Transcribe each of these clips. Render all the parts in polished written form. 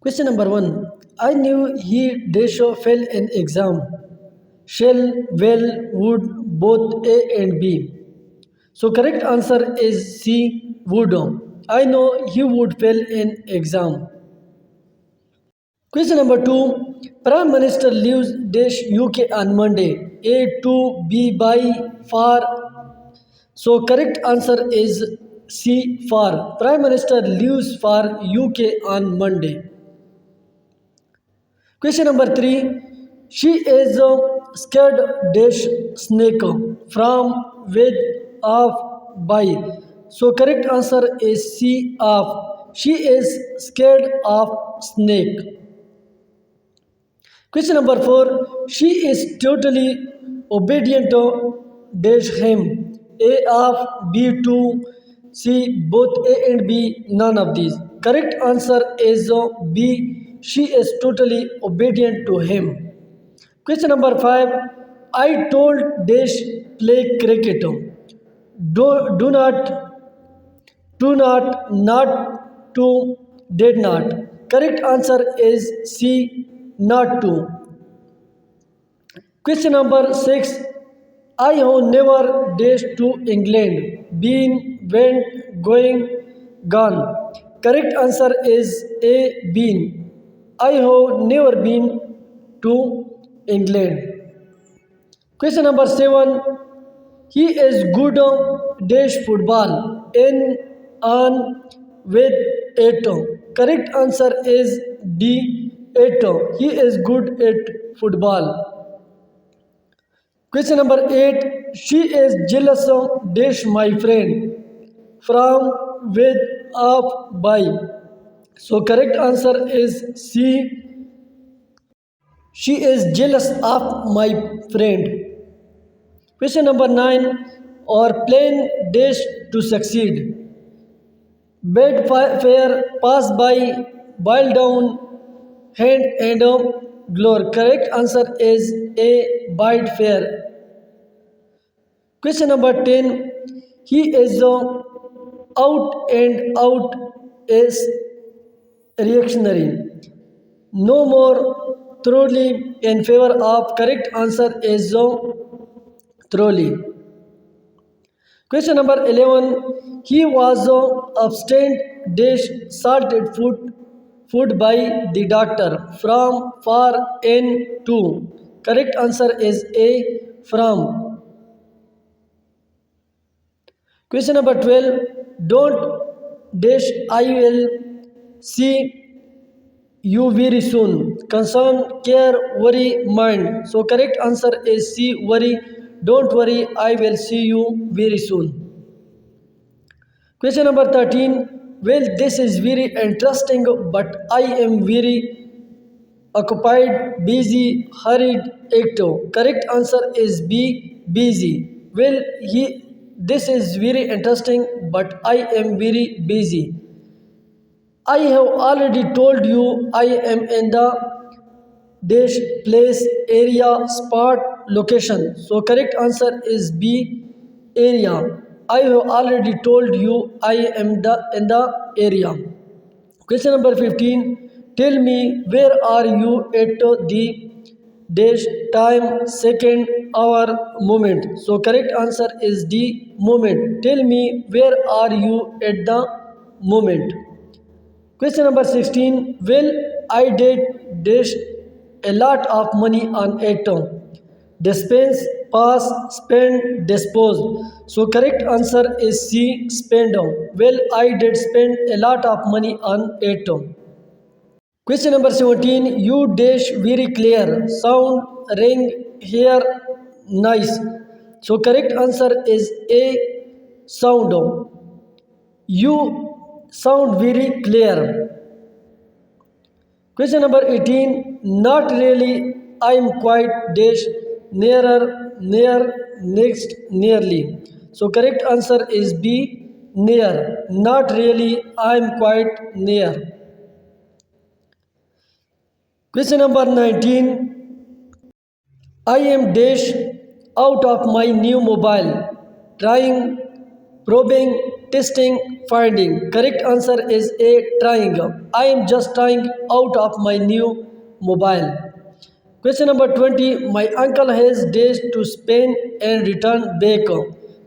Question number one. I knew he dash fail in exam. Shall, will, would, both A and B. So correct answer is C, would. I know he would fail in exam. Question number two. Prime Minister leaves dash UK on Monday. A to B by far. So correct answer is C, far. Prime Minister leaves for UK on Monday. Question number three. She is scared dash snake from with of by. So correct answer is C, of. She is scared of snake. Question number four. She is totally obedient to dash him. A of, B to, C both A and B, none of these. Correct answer is B. She is totally obedient to him. Question number five. I told dash play cricket. Do not, not to, did not. Correct answer is C, not to. Question number 6. I have never dashed to England. Been, went, going, gone. Correct answer is A, been. I have never been to England. Question number 7. He is good dash football. In, on, with, at. Correct answer is D, at. He is good at football. Question number 8. She is jealous of dash my friend. From, with, of, by. So correct answer is C. She is jealous of my friend. Question number 9. Or plan dash to succeed. Bed fare, pass by, boil down, hand and glory. Correct answer is A, bide fair. Question number 10. He is out and out is reactionary. No more thoroughly in favor of. Correct answer is thoroughly. Question number 11. He was abstained dash salted food by the doctor from, for, in, to. Correct answer is A, from. Question number 12. Don't dash I will see you very soon. Concern, care, worry, mind. So correct answer is C, worry. Don't worry, I will see you very soon. Question number 13. Well, this is very interesting, but I am very occupied, busy, hurried, active. Correct answer is B, busy. Well, this is very interesting, but I am very busy. I have already told you I am in the dash place, area, spot, location. So correct answer is B, area. I have already told you I am in the area. Question number 15. Tell me where are you at the dash time, second, hour, moment. So correct answer is D, moment. Tell me where are you at the moment. Question number 16. Well, I did dash a lot of money on atom. Dispense, pass, spend, dispose. So correct answer is C, spend. Well, I did spend a lot of money on atom. Question number 17. You dash very clear. Sound, ring, hear, nice. So correct answer is A, sound. You sound very clear. Question number 18. Not really. I am quite dash nearer, near, next, nearly. So correct answer is B, near. Not really. I am quite near. Question number 19. I am dash out of my new mobile. Trying probing, testing, finding. Correct answer is A, trying. I am just trying out of my new mobile. Question number 20. My uncle has days to Spain and return back.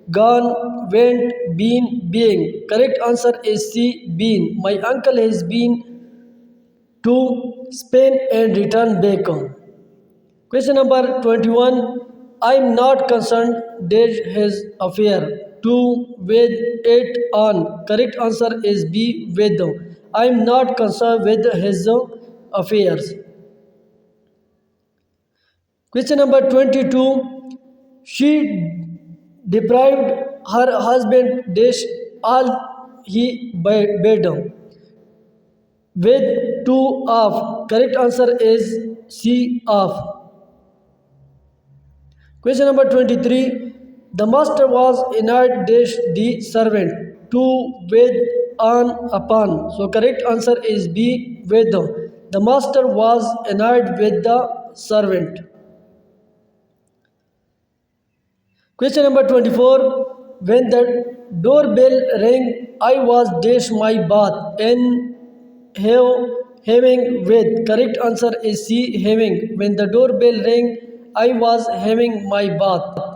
Gone, went, been, being. Correct answer is C, been. My uncle has been to Spain and return back. Question number 21. I am not concerned with his affair. To, with, it, on. Correct answer is B, with. I am not concerned with his affairs. Question number 22. She deprived her husband dash all he bade with two of. Correct answer is C, of. Question number 23. The master was annoyed dash the servant. To, with, on, upon. So correct answer is B, with. The master was annoyed with the servant. Question number 24. When the doorbell rang, I was dash my bath and having with. Correct answer is C, having. When the doorbell rang, I was having my bath.